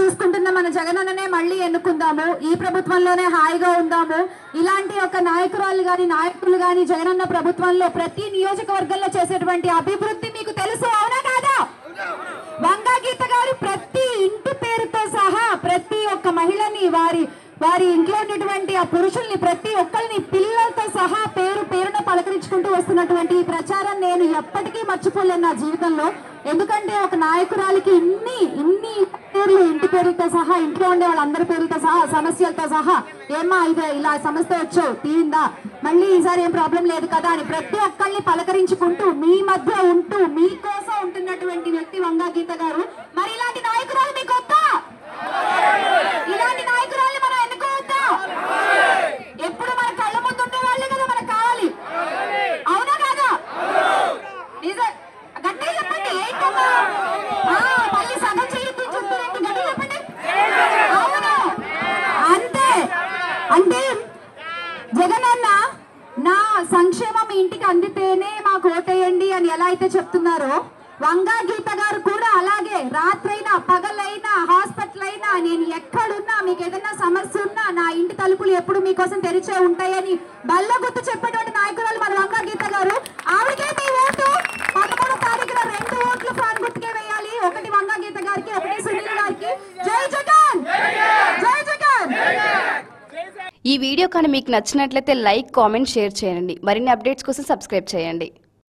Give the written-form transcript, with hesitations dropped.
చూసుకుంటున్న మన జగనన్ననే మళ్ళీ ఎన్నుకుందాము, ఈ ప్రభుత్వంలోనే హాయిగా ఉందాము. ఇలాంటి ఒక నాయకురాలు గాని నాయకులు గాని జగనన్న ప్రభుత్వంలో ప్రతి నియోజకవర్గంలో చేసేటువంటి అభివృద్ధి మీకు తెలుసు, అవునా కాదా? వంగా గీత గారు ప్రతి ఇంటి పేరుతో సహా ప్రతి ఒక్క మహిళని వారి ఇంట్లో ఉన్నటువంటి ఆ పురుషుల్ని ప్రతి ఒక్కరిని పిల్లలతో సహా పేరు పేరున పలకరించుకుంటూ వస్తున్నటువంటి ఈ ప్రచారం నేను ఎప్పటికీ మర్చిపోలేను నా జీవితంలో. ఎందుకంటే ఒక నాయకురాలికి ఇన్ని పేర్లు, ఇంటి పేరుతో సహా, ఇంట్లో ఉండే వాళ్ళందరి పేర్లతో సహా, సమస్యలతో సహా, ఏమ్మా ఇదే ఇలా సమస్య వచ్చావు తీరిందా, మళ్ళీ ఈసారి ఏం ప్రాబ్లం లేదు కదా అని ప్రతి ఒక్కరిని పలకరించుకుంటూ మీ మధ్య ఉంటూ మీకోసం ఉంటున్నటువంటి వ్యక్తి వంగా గీత గారు. మరి ఇలాంటి నాయకురాలు మీకు వద్దా? ఇలాంటి నాయకురాలు మనం ఎన్నుకోవద్దా? ఎప్పుడు మన కళ్ళ ముందు ఉండే వాళ్ళే కదా మనకు కావాలి, అవునా కాదా? గట్టిగా చెప్పండి, ఏంటమ్మా మళ్ళీ సగం చేయొద్దు చెప్తారండి, గట్టిగా చెప్పండి. అవును, అంతే. అంటే జగనన్న నా సంక్షేమం ఇంటికి అందితేనే మాకు ఓటేయండి అని ఎలా అయితే చెప్తున్నారో, వంగా గీత గారు కూడా అలాగే రాత్రైనా పగలైనా హాస్పిటల్ అయినా నేను ఎక్కడున్నా మీకు ఏదైనా సమస్య ఉన్నా నా ఇంటి తలుపులు ఎప్పుడు మీకోసం తెరిచే ఉంటాయని బల్ల గుర్తు చెప్పేటువంటి నాయకురాలు మన వంగా గీత గారు. ఆవిడకే మీ ఓటు 13వ తారీఖున 2 ఓట్లు ఫ్యాన్ గుర్తుకే వేయాలి, ఒకటి వంగా గీత గారికి, ఒకటి సునీల్ గారికి. జై జగన్, జై జగన్. ఈ వీడియో కానీ మీకు నచ్చినట్లయితే లైక్, కామెంట్, షేర్ చేయండి. మరిన్ని అప్డేట్స్ కోసం సబ్స్క్రైబ్ చేయండి.